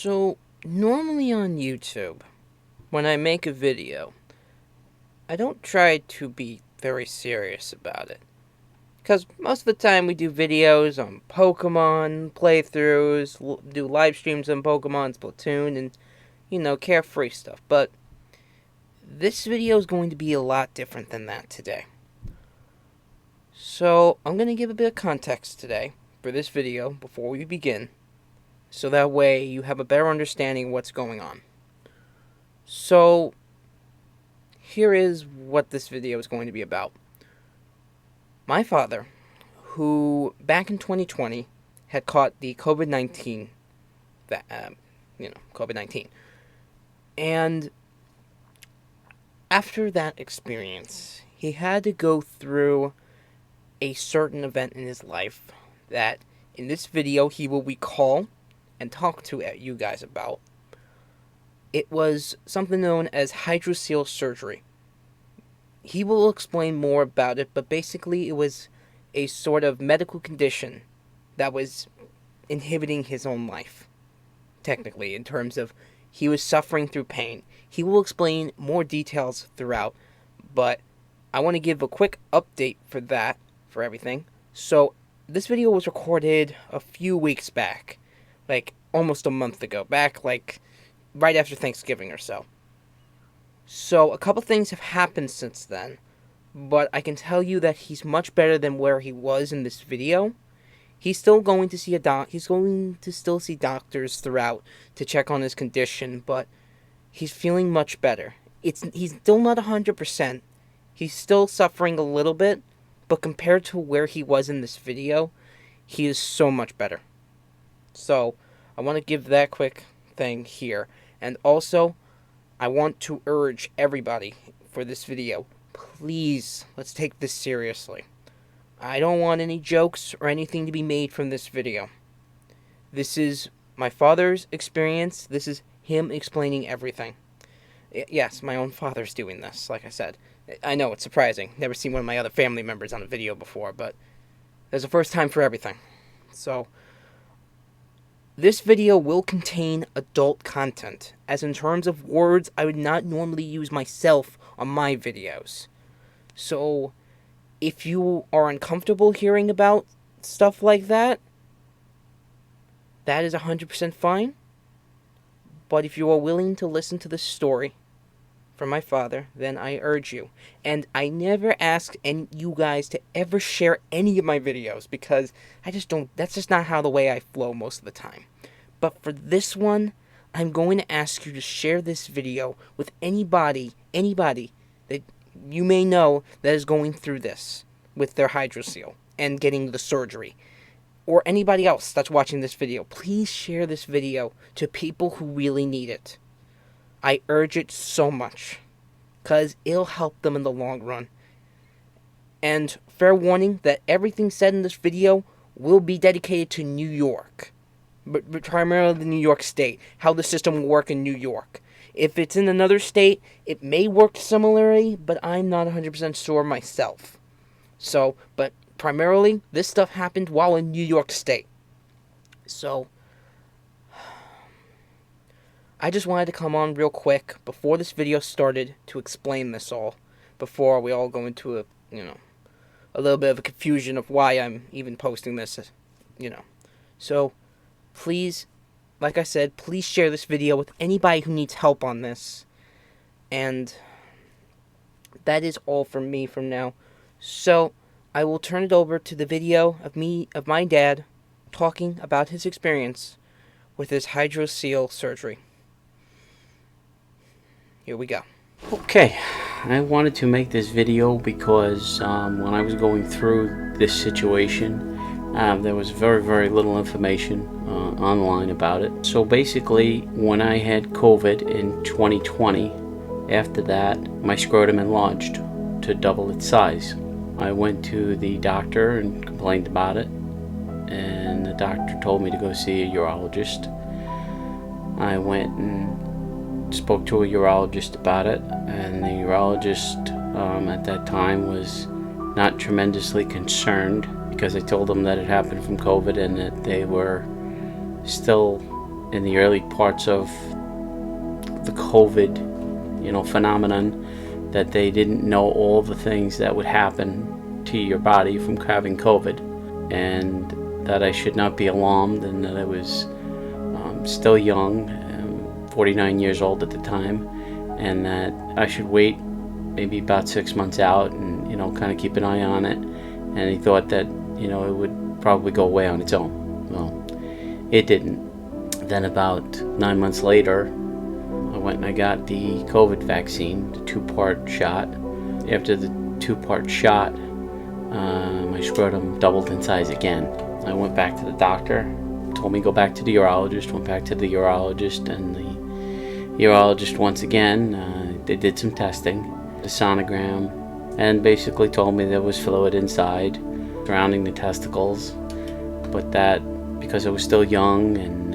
So, normally on YouTube, when I make a video, I don't try to be very serious about it. Because most of the time we do videos on Pokemon playthroughs, do live streams on Pokemon, Splatoon, and, carefree stuff. But this video is going to be a lot different than that today. So, I'm going to give a bit of context today for this video before we begin, so that way you have a better understanding of what's going on. So, here is what this video is going to be about. My father, who back in 2020 had caught the COVID-19, COVID-19, and after that experience, he had to go through a certain event in his life that in this video he will recall and talk to you guys about. It was something known as hydrocele surgery. He will explain more about it, but basically it was a sort of medical condition that was inhibiting his own life, technically, in terms of he was suffering through pain. He will explain more details throughout, but I want to give a quick update for everything. So, this video was recorded a few weeks back, like almost a month ago, back like right after Thanksgiving or so. So, a couple things have happened since then, but I can tell you that he's much better than where he was in this video. He's still going to see he's going to still see doctors throughout to check on his condition, but he's feeling much better. He's still not 100%. He's still suffering a little bit, but compared to where he was in this video, he is so much better. So, I want to give that quick thing here. And also, I want to urge everybody for this video, please, let's take this seriously. I don't want any jokes or anything to be made from this video. This is my father's experience. This is him explaining everything. Yes, my own father's doing this, like I said. I know, it's surprising. Never seen one of my other family members on a video before, but there's a first time for everything. So, this video will contain adult content, as in terms of words I would not normally use myself on my videos. So, if you are uncomfortable hearing about stuff like that, that is 100% fine. But if you are willing to listen to the story from my father, then I urge you. And I never ask you guys to ever share any of my videos, because that's just not how the way I flow most of the time. But for this one, I'm going to ask you to share this video with anybody that you may know that is going through this with their hydrocele and getting the surgery. Or anybody else that's watching this video. Please share this video to people who really need it. I urge it so much, because it'll help them in the long run. And fair warning that everything said in this video will be dedicated to New York. But primarily the New York State, how the system will work in New York. If it's in another state, it may work similarly, but I'm not 100% sure myself. So, but primarily, this stuff happened while in New York State. So, I just wanted to come on real quick before this video started to explain this all, before we all go into a little bit of a confusion of why I'm even posting this, So, please, like I said, please share this video with anybody who needs help on this. And that is all from me from now. So, I will turn it over to the video of my dad talking about his experience with his hydrocele surgery. Here we go. Okay, I wanted to make this video because when I was going through this situation, there was very, very little information online about it. So basically, when I had COVID in 2020, after that, my scrotum enlarged to double its size. I went to the doctor and complained about it, and the doctor told me to go see a urologist. I went and spoke to a urologist about it, and the urologist at that time was not tremendously concerned, because I told them that it happened from COVID and that they were still in the early parts of the COVID, phenomenon, that they didn't know all the things that would happen to your body from having COVID, and that I should not be alarmed, and that I was still young, 49 years old at the time, and that I should wait maybe about 6 months out and kind of keep an eye on it. And he thought that it would probably go away on its own. Well, it didn't. Then about 9 months later, I went and I got the COVID vaccine, the 2-part shot. After the 2-part shot, my scrotum doubled in size again. I went back to the doctor, told me go back to the urologist, went back to the urologist, and the urologist once again, they did some testing, the sonogram, and basically told me there was fluid inside surrounding the testicles, but that because I was still young and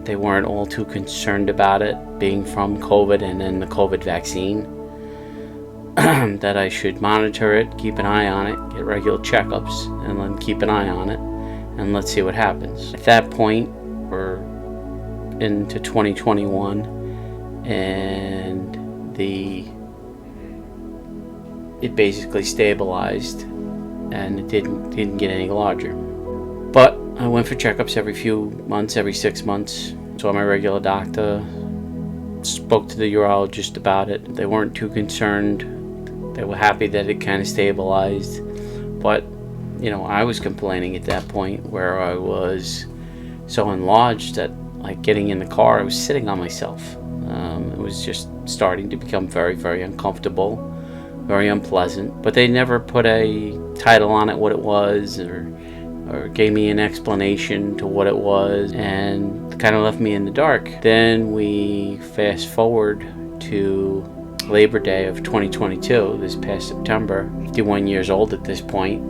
they weren't all too concerned about it being from COVID and then the COVID vaccine, that I should monitor it, keep an eye on it, get regular checkups, and then keep an eye on it, and let's see what happens. At that point, we're into 2021, and it basically stabilized, and it didn't get any larger. But I went for checkups every few months, every 6 months, saw my regular doctor, spoke to the urologist about it. They weren't too concerned. They were happy that it kind of stabilized. But, I was complaining at that point where I was so enlarged that, like, getting in the car, I was sitting on myself. It was just starting to become very, very uncomfortable, very unpleasant. But they never put a title on it, what it was, or gave me an explanation to what it was, and kind of left me in the dark. Then we fast forward to Labor Day of 2022, this past September, 51 years old at this point,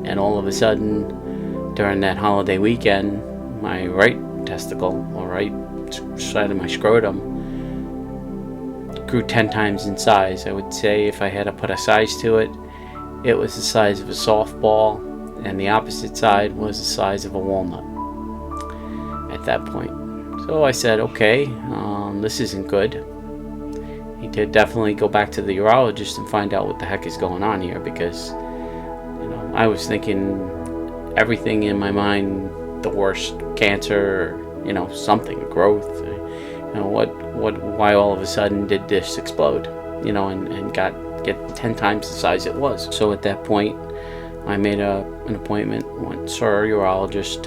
and all of a sudden, during that holiday weekend, my right testicle, or right side of my scrotum, grew 10 times in size. I would say if I had to put a size to it, it was the size of a softball, and the opposite side was the size of a walnut at that point. So I said, okay, this isn't good. Need to definitely go back to the urologist and find out what the heck is going on here, because I was thinking everything in my mind, the worst, cancer, something, growth, why all of a sudden did this explode, and get 10 times the size it was. So at that point, I made an appointment, went saw a urologist.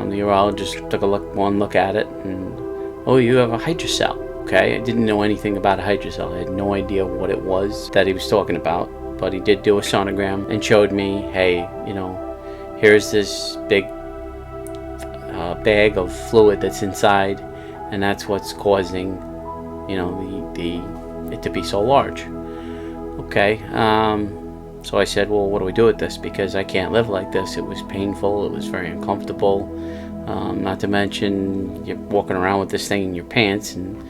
The urologist took one look at it, and, oh, you have a hydrocele. Okay, I didn't know anything about a hydrocele. I had no idea what it was that he was talking about, but he did do a sonogram and showed me, hey, here's this big bag of fluid that's inside, and that's what's causing, it to be so large. Okay, so I said, well, what do we do with this? Because I can't live like this. It was painful. It was very uncomfortable. Not to mention, you're walking around with this thing in your pants and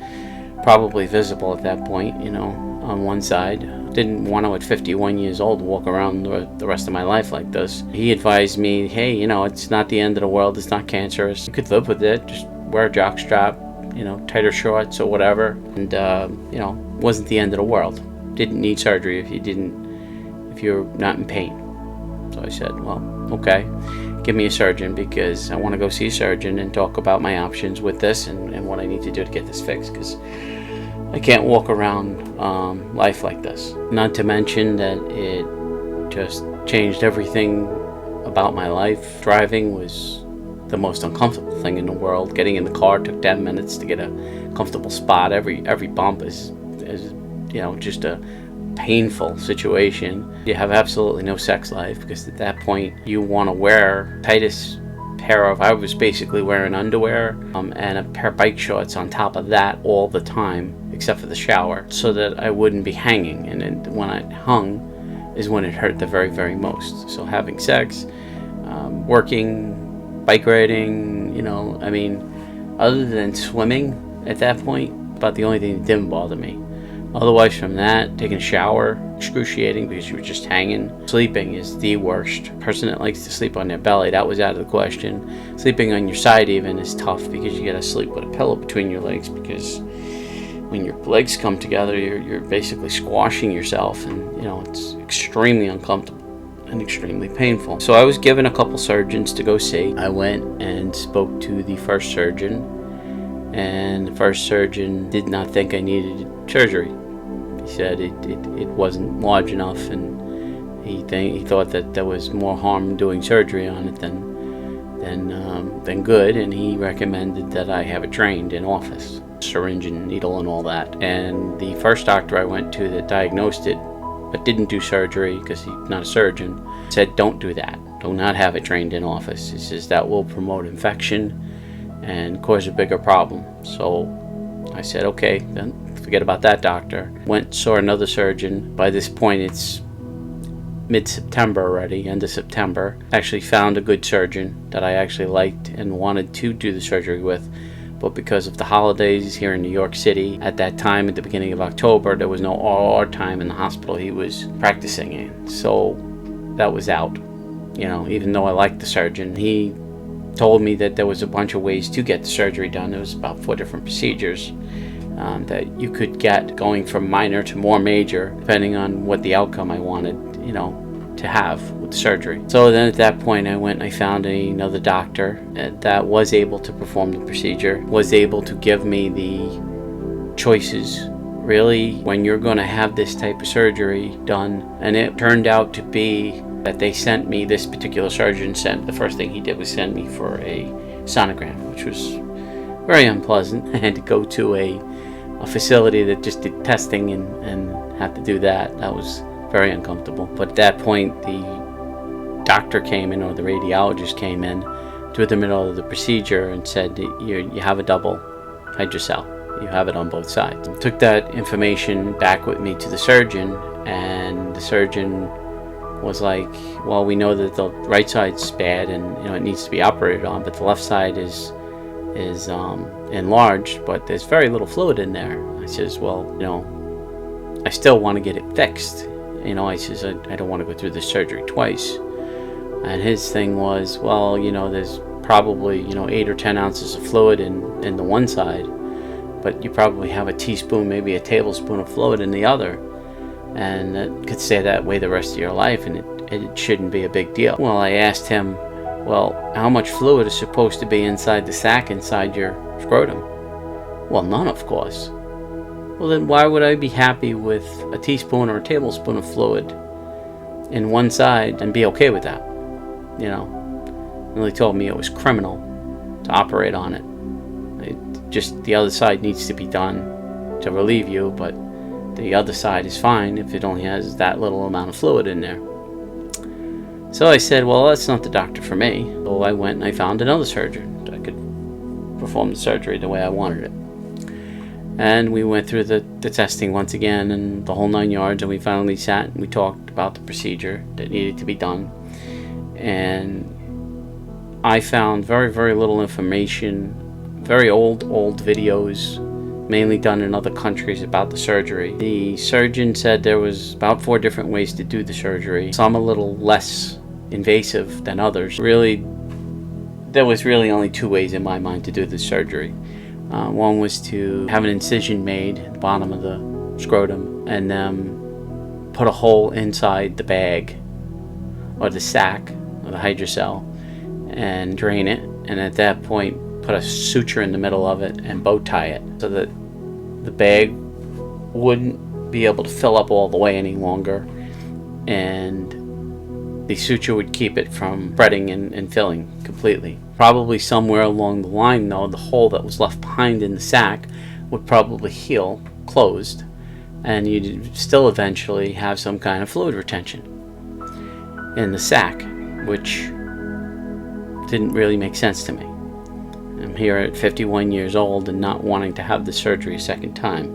probably visible at that point, on one side. Didn't want to, at 51 years old, walk around the rest of my life like this. He advised me, hey, it's not the end of the world. It's not cancerous. You could live with it. Just wear a jockstrap, tighter shorts or whatever. And, wasn't the end of the world. Didn't need surgery if you're not in pain. So I said, well, okay, give me a surgeon, because I want to go see a surgeon and talk about my options with this and what I need to do to get this fixed, because I can't walk around life like this. Not to mention that it just changed everything about my life. Driving was the most uncomfortable thing in the world. Getting in the car took 10 minutes to get a comfortable spot. Every bump is just a painful situation. You have absolutely no sex life, because at that point you want to wear tightest pair of, I was basically wearing underwear and a pair of bike shorts on top of that all the time, except for the shower, so that I wouldn't be hanging. And then when I hung is when it hurt the very, very most. So having sex, working, bike riding, other than swimming at that point, about the only thing that didn't bother me. Otherwise, from that, taking a shower, excruciating because you were just hanging. Sleeping is the worst. Person that likes to sleep on their belly, that was out of the question. Sleeping on your side even is tough because you gotta sleep with a pillow between your legs, because when your legs come together, you're basically squashing yourself, and it's extremely uncomfortable and extremely painful. So I was given a couple surgeons to go see. I went and spoke to the first surgeon, and the first surgeon did not think I needed surgery. He said it wasn't large enough, and he thought that there was more harm doing surgery on it than good, and he recommended that I have it drained in office, syringe and needle and all that. And the first doctor I went to that diagnosed it but didn't do surgery, because he's not a surgeon, said don't do that. Do not have it drained in office. He says that will promote infection and cause a bigger problem. So I said, okay, then forget about that doctor. Went, saw another surgeon. By this point, it's mid-September already, end of September. Actually found a good surgeon that I actually liked and wanted to do the surgery with. But because of the holidays here in New York City, at that time, at the beginning of October, there was no RR time in the hospital he was practicing in. So that was out. Even though I liked the surgeon, he told me that there was a bunch of ways to get the surgery done. There was about 4 different procedures that you could get, going from minor to more major, depending on what the outcome I wanted, to have with the surgery. So then at that point, I went and I found another doctor that was able to perform the procedure, was able to give me the choices. Really, when you're going to have this type of surgery done, and it turned out to be that they sent me, this particular surgeon the first thing he did was send me for a sonogram, which was very unpleasant. I had to go to a facility that just did testing and had to do that. That was very uncomfortable. But at that point, the doctor came in, or the radiologist came in to the middle of the procedure and said, you have a double hydrocele. You have it on both sides. I took that information back with me to the surgeon, and the surgeon was like, well, we know that the right side's bad and it needs to be operated on, but the left side is enlarged, but there's very little fluid in there. I says, well, I still want to get it fixed. I says, I don't want to go through the surgery twice. And his thing was, well, there's probably 8 or 10 ounces of fluid in the one side, but you probably have a teaspoon, maybe a tablespoon of fluid in the other, and it could stay that way the rest of your life, and it shouldn't be a big deal. Well, I asked him, well, how much fluid is supposed to be inside the sac inside your scrotum? Well, none, of course. Well, then why would I be happy with a teaspoon or a tablespoon of fluid in one side and be okay with that? And they told me it was criminal to operate on it. Just the other side needs to be done to relieve you, but the other side is fine if it only has that little amount of fluid in there. So I said, well, that's not the doctor for me. So I went and I found another surgeon that could perform the surgery the way I wanted it. And we went through the testing once again and the whole 9 yards, and we finally sat and we talked about the procedure that needed to be done. And I found very, very little information, very old videos, mainly done in other countries, about the surgery. The surgeon said there was about 4 different ways to do the surgery, some a little less invasive than others. Really, there was really only 2 ways in my mind to do the surgery. One was to have an incision made at the bottom of the scrotum and then put a hole inside the bag or the sac or the hydrocele and drain it, and at that point put a suture in the middle of it and bow tie it so that the bag wouldn't be able to fill up all the way any longer, and the suture would keep it from spreading and filling completely. Probably somewhere along the line, though, the hole that was left behind in the sac would probably heal closed, and you'd still eventually have some kind of fluid retention in the sac, which didn't really make sense to me. I'm here at 51 years old and not wanting to have the surgery a second time.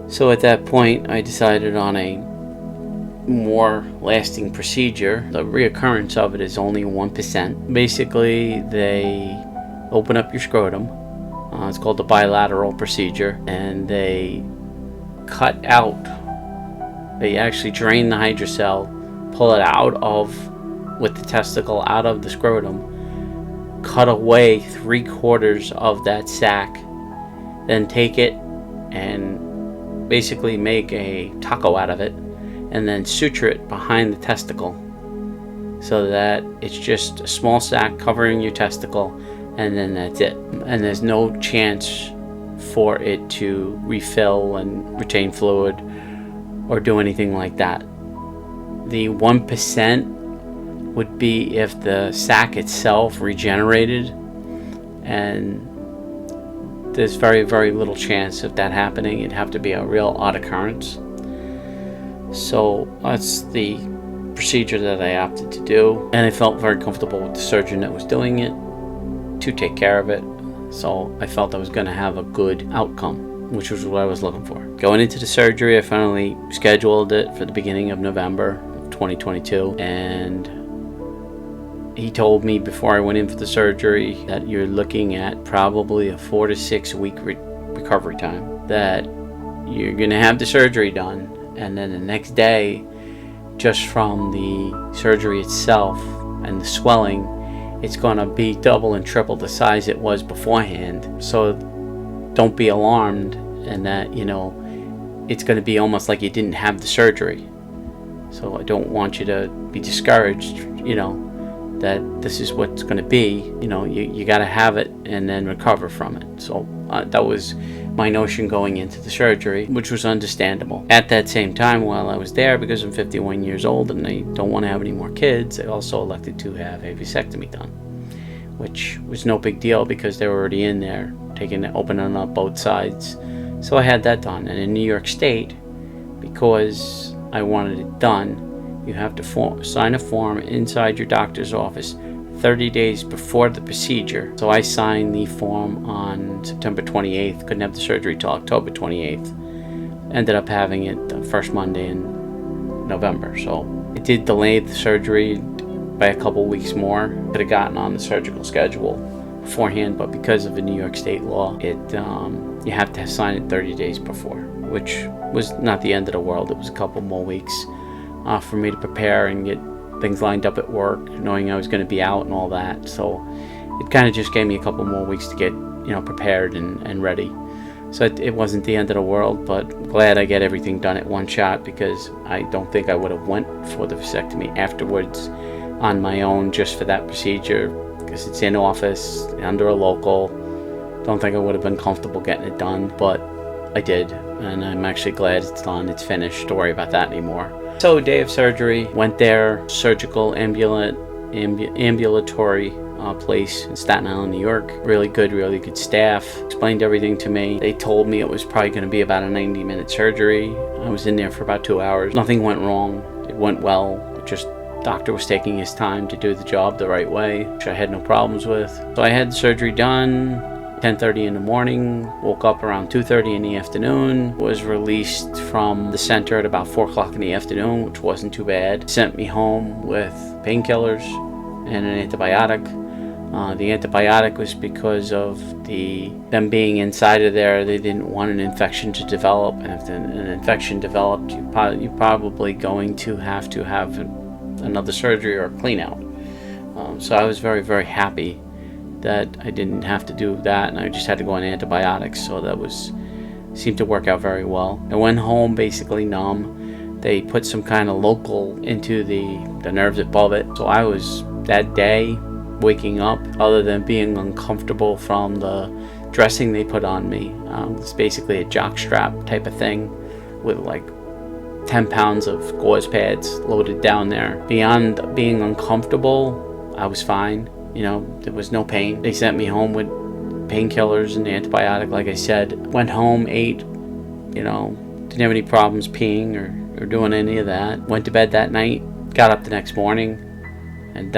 So at that point, I decided on a more lasting procedure. The reoccurrence of it is only 1%. Basically, they open up your scrotum. It's called the bilateral procedure, and they cut out, they actually drain the hydrocele, pull it out of, with the testicle out of the scrotum, cut away 3/4 of that sac, then take it and basically make a taco out of it, and then suture it behind the testicle so that it's just a small sac covering your testicle, and then that's it. And there's no chance for it to refill and retain fluid or do anything like that. The 1% would be if the sac itself regenerated, and there's very, very little chance of that happening. It'd have to be a real odd occurrence. So that's the procedure that I opted to do, and I felt very comfortable with the surgeon that was doing it to take care of it. So I felt I was going to have a good outcome, which was what I was looking for. Going into the surgery, I finally scheduled it for the beginning of November of 2022, and he told me before I went in for the surgery that you're looking at probably a 4 to 6 week recovery time, that you're going to have the surgery done, and then the next day, just from the surgery itself and the swelling, it's going to be double and triple the size it was beforehand. So don't be alarmed, and that, you know, it's going to be almost like you didn't have the surgery. So I don't want you to be discouraged, you know, that this is what's going to be. You know, you got to have it and then recover from it. So that was my notion going into the surgery, which was understandable. At that same time, while I was there, because I'm 51 years old and I don't want to have any more kids, I also elected to have a vasectomy done, which was no big deal because they were already in there, opening up both sides. So I had that done. And in New York State, because I wanted it done, you have to sign a form inside your doctor's office 30 days before the procedure. So I signed the form on September 28th, couldn't have the surgery till October 28th. Ended up having it the first Monday in November. So it did delay the surgery by a couple weeks more. Could have gotten on the surgical schedule beforehand, but because of the New York State law, you have to sign it 30 days before, which was not the end of the world. It was a couple more weeks for me to prepare and get things lined up at work, knowing I was going to be out and all that. So it kind of just gave me a couple more weeks to get, you know, prepared and ready. So it wasn't the end of the world, but glad I get everything done at one shot, because I don't think I would have went for the vasectomy afterwards on my own just for that procedure, because it's in office under a local. Don't think I would have been comfortable getting it done, but I did, and I'm actually glad it's done. It's finished. Don't worry about that anymore. So day of surgery, went there, surgical ambulatory place in Staten Island, New York. Really good staff. Explained everything to me. They told me it was probably going to be about a 90-minute surgery. I was in there for about 2 hours. Nothing went wrong. It went well. Just doctor was taking his time to do the job the right way, which I had no problems with. So I had the surgery done 10:30 in the morning, woke up around 2:30 in the afternoon, was released from the center at about 4 o'clock in the afternoon, which wasn't too bad. Sent me home with painkillers and an antibiotic. The antibiotic was because of them being inside of there. They didn't want an infection to develop, and if an infection developed, you're probably going to have another surgery or a clean out. So I was very, very happy that I didn't have to do that, and I just had to go on antibiotics. So that seemed to work out very well. I went home basically numb. They put some kind of local into the nerves above it. So I was, that day, waking up, other than being uncomfortable from the dressing they put on me. It's basically a jock strap type of thing with like 10 pounds of gauze pads loaded down there. Beyond being uncomfortable, I was fine. You know, there was no pain. They sent me home with painkillers and the antibiotic, like I said. Went home, ate, you know, didn't have any problems peeing or doing any of that. Went to bed that night, got up the next morning, and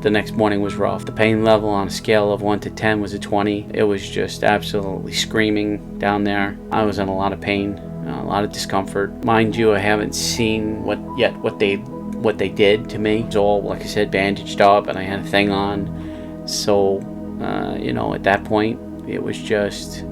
the next morning was rough. The pain level on a scale of 1 to 10 was a 20. It was just absolutely screaming down there. I was in a lot of pain, a lot of discomfort. Mind you, I haven't seen what they did to me. It was all, like I said, bandaged up, and I had a thing on. So, you know, at that point, it was just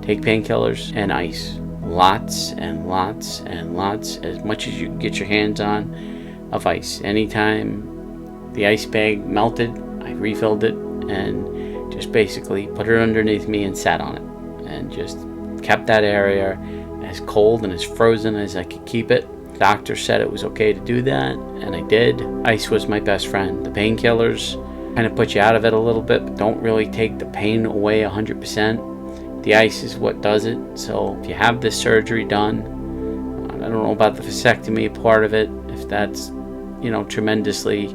take painkillers and ice. Lots and lots and lots, as much as you can get your hands on, of ice. Anytime the ice bag melted, I refilled it and just basically put it underneath me and sat on it. And just kept that area as cold and as frozen as I could keep it. The doctor said it was okay to do that, and I did. Ice was my best friend. The painkillers kind of put you out of it a little bit, but don't really take the pain away 100%. The ice is what does it. So if you have this surgery done, I don't know about the vasectomy part of it, if that's, tremendously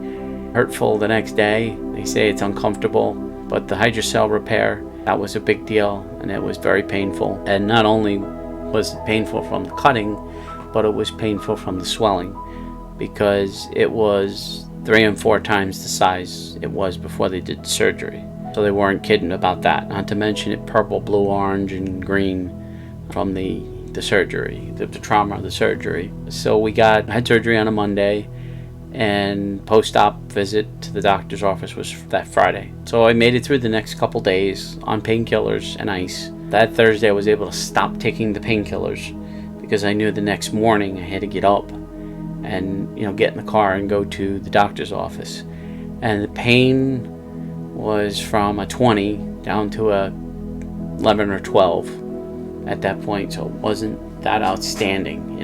hurtful the next day. They say it's uncomfortable, but the hydrocele repair, that was a big deal, and it was very painful. And not only was it painful from the cutting, but it was painful from the swelling, because it was 3 and 4 times the size it was before they did the surgery. So they weren't kidding about that. Not to mention it purple, blue, orange, and green from the surgery, the trauma of the surgery. So I had surgery on a Monday, and post-op visit to the doctor's office was that Friday. So I made it through the next couple days on painkillers and ice. That Thursday I was able to stop taking the painkillers, because I knew the next morning I had to get up and get in the car and go to the doctor's office. And the pain was from a 20 down to a 11 or 12 at that point, so it wasn't that outstanding,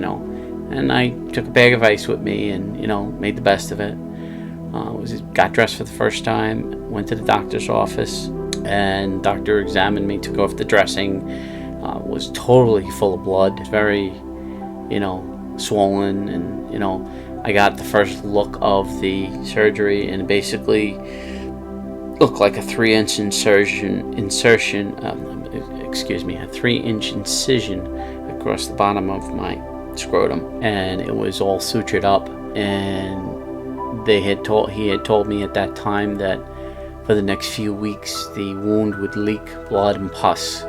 And I took a bag of ice with me and made the best of it. Got dressed for the first time, went to the doctor's office, and doctor examined me, took off the dressing. Was totally full of blood, very swollen, and I got the first look of the surgery, and it basically looked like a 3-inch a 3-inch incision across the bottom of my scrotum, and it was all sutured up. And he had told me at that time that for the next few weeks the wound would leak blood and pus,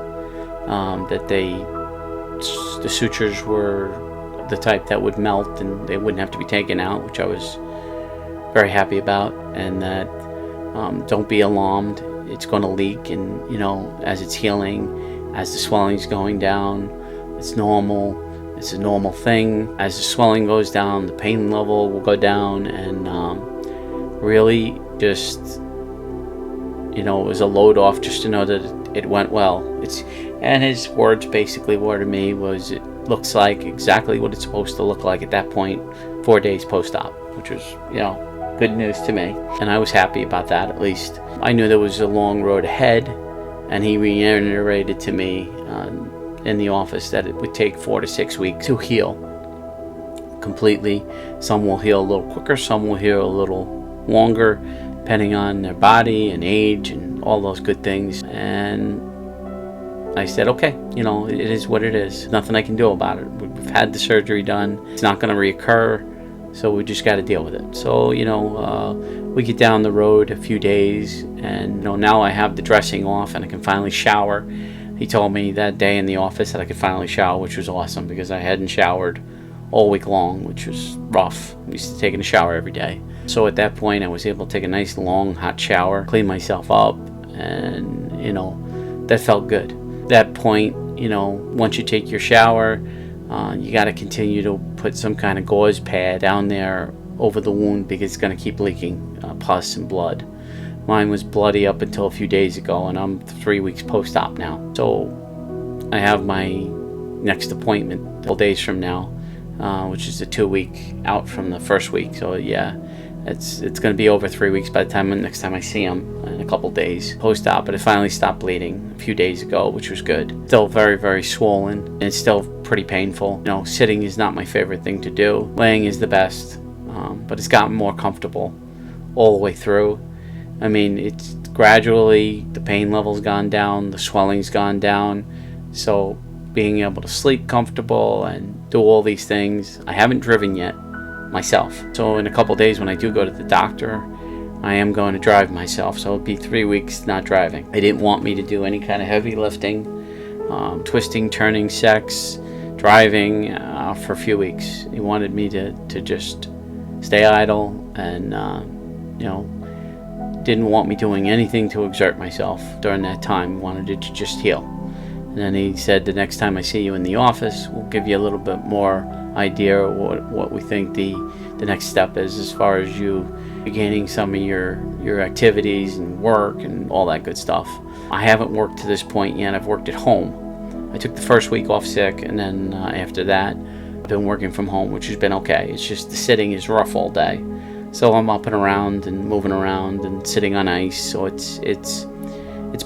that the sutures were the type that would melt and they wouldn't have to be taken out, which I was very happy about. And that don't be alarmed, it's going to leak, and as it's healing, as the swelling's going down, it's normal. It's a normal thing. As the swelling goes down, the pain level will go down, and really just it was a load off just to know that it went well. And his words basically were to me was, it looks like exactly what it's supposed to look like at that point, 4 days post-op, which was good news to me, and I was happy about that. At least I knew there was a long road ahead, and he reiterated to me in the office that it would take 4 to 6 weeks to heal completely. Some will heal a little quicker, some will heal a little longer, depending on their body and age and all those good things. And I said, okay, it is what it is. Nothing I can do about it. We've had the surgery done. It's not going to reoccur, so we just got to deal with it. So, we get down the road a few days, and now I have the dressing off and I can finally shower. He told me that day in the office that I could finally shower, which was awesome, because I hadn't showered all week long, which was rough. I used to taking a shower every day. So at that point I was able to take a nice long hot shower, clean myself up, and that felt good. At that point, once you take your shower, you got to continue to put some kind of gauze pad down there over the wound, because it's going to keep leaking pus and blood. Mine was bloody up until a few days ago, and I'm 3 weeks post-op now. So I have my next appointment a couple days from now, which is a 2-week out from the first week. So yeah, it's going to be over 3 weeks by the next time I see him, in a couple days post-op. But it finally stopped bleeding a few days ago, which was good. Still very, very swollen, and it's still pretty painful. Sitting is not my favorite thing to do. Laying is the best, but it's gotten more comfortable all the way through. I mean, it's gradually, the pain level's gone down, the swelling's gone down, so being able to sleep comfortable and do all these things. I haven't driven yet myself, so in a couple days when I do go to the doctor, I am going to drive myself, so it'll be 3 weeks not driving. They didn't want me to do any kind of heavy lifting, twisting, turning, sex, driving for a few weeks. He wanted me to just stay idle, and didn't want me doing anything to exert myself during that time. Wanted it to just heal. And then he said, the next time I see you in the office, we'll give you a little bit more idea of what we think the next step is as far as you regaining some of your activities and work and all that good stuff. I haven't worked to this point yet. I've worked at home. I took the first week off sick, and then after that, I've been working from home, which has been okay. It's just the sitting is rough all day. So I'm up and around and moving around and sitting on ice, so it's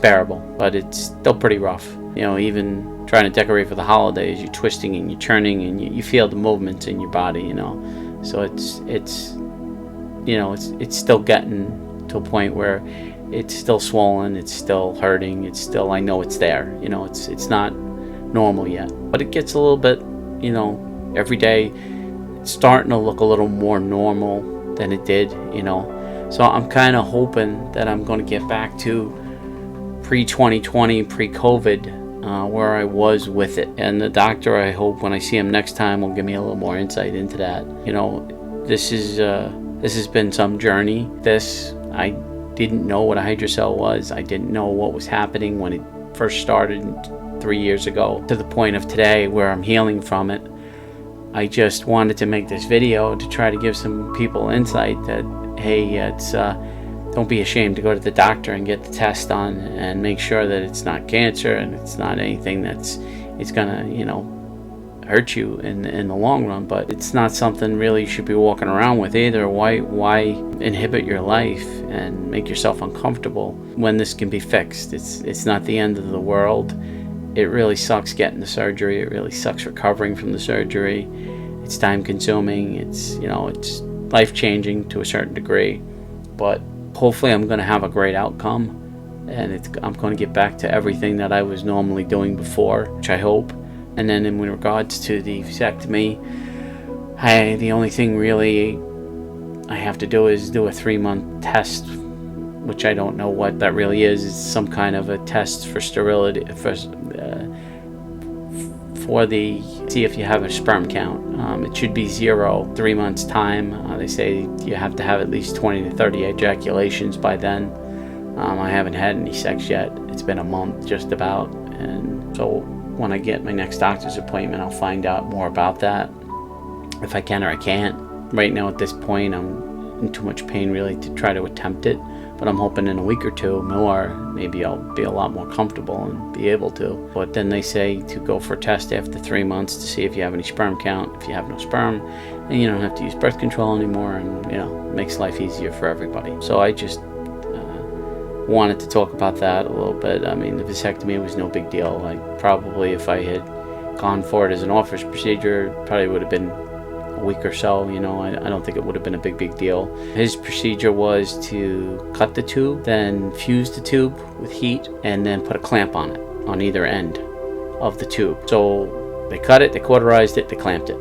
bearable, but it's still pretty rough. You know, even trying to decorate for the holidays, you're twisting and you're turning and you feel the movements in your body, you know. So it's still getting to a point where it's still swollen, it's still hurting, it's still, I know it's there, you know, it's not normal yet. But it gets a little bit, you know, every day it's starting to look a little more normal than it did, you know. So I'm kind of hoping that I'm going to get back to pre-2020, pre-COVID, where I was with it. And the doctor, I hope when I see him next time, will give me a little more insight into that. You know, this has been some journey. I didn't know what a hydrocele was. I didn't know what was happening when it first started 3 years ago to the point of today where I'm healing from it. I just wanted to make this video to try to give some people insight that, hey, it's don't be ashamed to go to the doctor and get the test done and make sure that it's not cancer and it's not anything it's gonna, you know, hurt you in the long run. But it's not something really you should be walking around with either. Why inhibit your life and make yourself uncomfortable when this can be fixed? It's not the end of the world. It really sucks getting the surgery. It really sucks recovering from the surgery. It's time consuming. It's life-changing to a certain degree. But hopefully I'm going to have a great outcome, and I'm going to get back to everything that I was normally doing before, which I hope. And then in regards to the vasectomy, the only thing really I have to do is do a 3-month test, which I don't know what that really is. It's some kind of a test for sterility, see if you have a sperm count. It should be 0 3 months time. They say you have to have at least 20 to 30 ejaculations by then. I haven't had any sex yet. It's been a month just about, and so when I get my next doctor's appointment, I'll find out more about that, if I can or I can't. Right now at this point, I'm in too much pain really to try to attempt it, but I'm hoping in a week or two more, maybe I'll be a lot more comfortable and be able to. But then they say to go for a test after 3 months to see if you have any sperm count. If you have no sperm, and you don't have to use birth control anymore, and you know, it makes life easier for everybody. So I just wanted to talk about that a little bit. I mean, the vasectomy was no big deal. Probably if I had gone for it as an office procedure, probably would have been a week or so, you know. I don't think it would have been a big deal. His procedure was to cut the tube, then fuse the tube with heat, and then put a clamp on it, on either end of the tube. So they cut it, they cauterized it, they clamped it.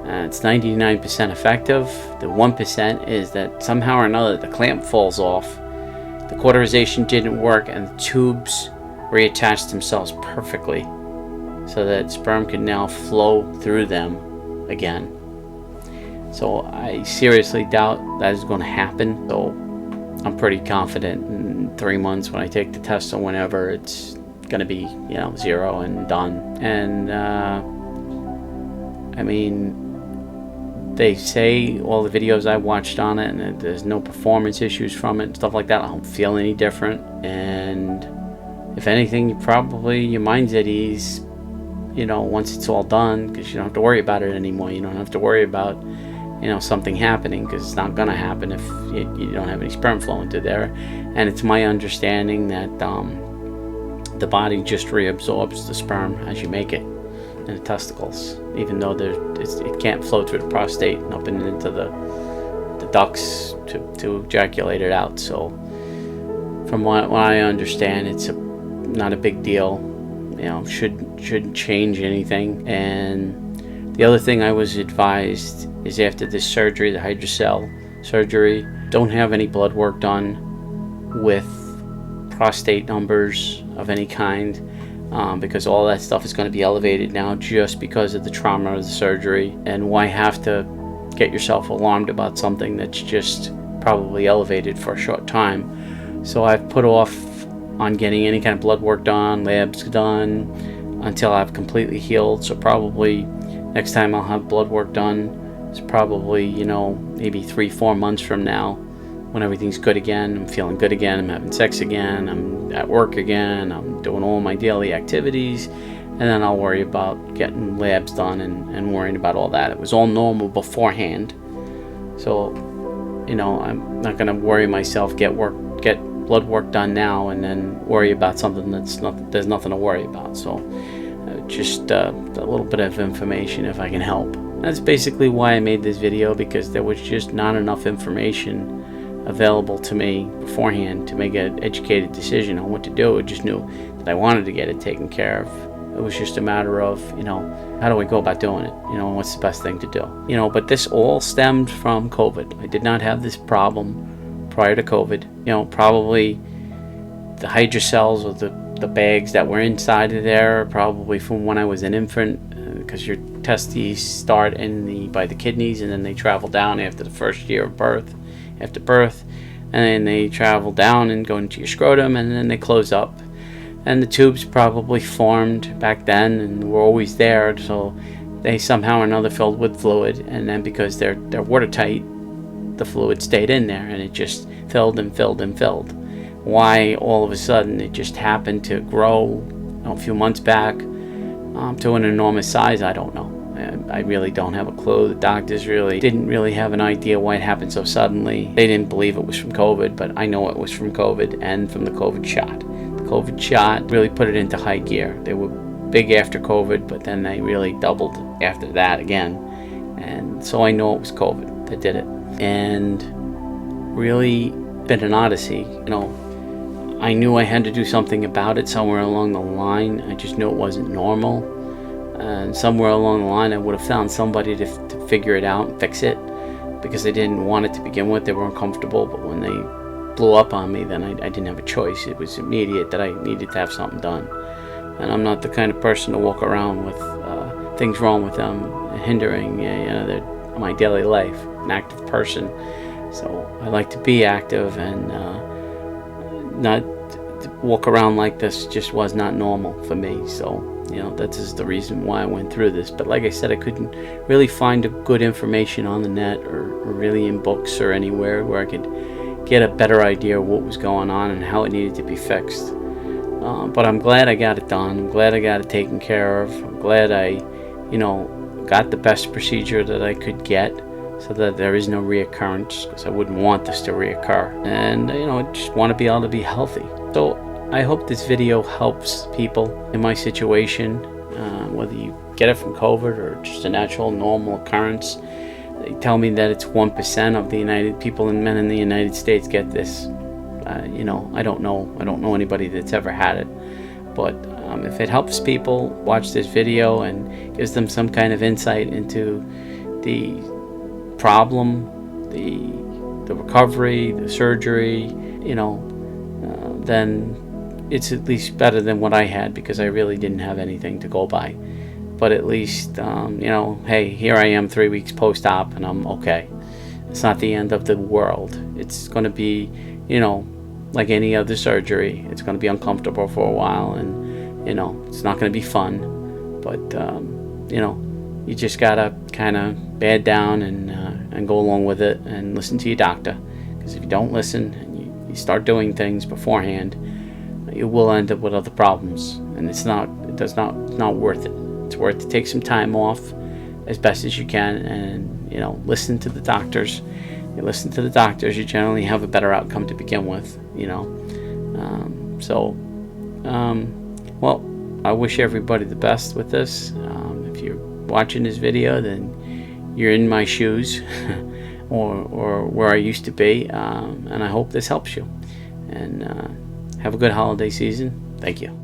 It's 99% effective. The 1% is that somehow or another the clamp falls off, the cauterization didn't work, and the tubes reattached themselves perfectly so that sperm can now flow through them again. So I seriously doubt that is going to happen. So I'm pretty confident in 3 months when I take the test or whenever, it's going to be, you know, 0 and done. And I mean, they say all the videos I watched on it, and there's no performance issues from it and stuff like that. I don't feel any different, and if anything, probably your mind's at ease, you know, once it's all done, because you don't have to worry about it anymore. You don't have to worry about, you know, something happening, because it's not gonna happen if you don't have any sperm flowing through there. And it's my understanding that the body just reabsorbs the sperm as you make it in the testicles, even though it can't flow through the prostate and up and into the ducts to ejaculate it out. So from what I understand, it's not a big deal. You know, shouldn't change anything. And the other thing I was advised is after this surgery, the hydrocele surgery, don't have any blood work done with prostate numbers of any kind. Because all that stuff is going to be elevated now just because of the trauma of the surgery. And why have to get yourself alarmed about something that's just probably elevated for a short time? So I've put off on getting any kind of blood work done, labs done, until I've completely healed. So probably next time I'll have blood work done is probably, you know, maybe 3-4 months from now, when everything's good again, I'm feeling good again, I'm having sex again, I'm at work again, I'm doing all my daily activities, and then I'll worry about getting labs done and worrying about all that. It was all normal beforehand, so, you know, I'm not going to worry myself, get blood work done now, and then worry about something there's nothing to worry about. So just a little bit of information if I can help. That's basically why I made this video, because there was just not enough information available to me beforehand to make an educated decision on what to do. I just knew that I wanted to get it taken care of. It was just a matter of, you know, how do I go about doing it? You know, what's the best thing to do? You know, but this all stemmed from COVID. I did not have this problem prior to COVID. You know, probably the hydroceles or the bags that were inside of there, probably from when I was an infant, because your testes start by the kidneys, and then they travel down after the first year of birth. After birth, and then they travel down and go into your scrotum, and then they close up, and the tubes probably formed back then and were always there, so they somehow or another filled with fluid, and then because they're watertight, the fluid stayed in there, and it just filled and filled and filled. Why all of a sudden it just happened to grow, you know, a few months back to an enormous size, I don't know. I really don't have a clue. The doctors didn't really have an idea why it happened so suddenly. They didn't believe it was from COVID, but I know it was from COVID and from the COVID shot. The COVID shot really put it into high gear. They were big after COVID, but then they really doubled after that again. And so I know it was COVID that did it. And really been an odyssey. You know, I knew I had to do something about it somewhere along the line. I just knew it wasn't normal. And somewhere along the line I would have found somebody to figure it out and fix it, because they didn't want it to begin with. They were uncomfortable, but when they blew up on me, then I didn't have a choice. It was immediate that I needed to have something done. And I'm not the kind of person to walk around with things wrong with them hindering my daily life. I'm an active person, so I like to be active, and not walk around like this just was not normal for me. So, you know, that is the reason why I went through this. But like I said, I couldn't really find good information on the net or really in books or anywhere where I could get a better idea of what was going on and how it needed to be fixed. But I'm glad I got it done. I'm glad I got it taken care of. I'm glad I, you know, got the best procedure that I could get, so that there is no reoccurrence, because I wouldn't want this to reoccur. And, you know, I just want to be able to be healthy. So I hope this video helps people in my situation, whether you get it from COVID or just a natural, normal occurrence. They tell me that it's 1% of the men in the United States get this. You know, I don't know anybody that's ever had it. But if it helps people watch this video and gives them some kind of insight into the problem, the recovery, the surgery, you know, then it's at least better than what I had, because I really didn't have anything to go by. But at least, you know, hey, here I am 3 weeks post-op and I'm okay. It's not the end of the world. It's going to be, you know, like any other surgery. It's going to be uncomfortable for a while, and, you know, it's not going to be fun. But, you know, you just got to kind of bed down and go along with it and listen to your doctor. Because if you don't listen and you start doing things beforehand, you will end up with other problems, and it's not worth it. It's worth to take some time off as best as you can, and, you know, listen to the doctors. You listen to the doctors, you generally have a better outcome to begin with, you know. Well, I wish everybody the best with this. If you're watching this video, then you're in my shoes or where I used to be, and I hope this helps you. And have a good holiday season. Thank you.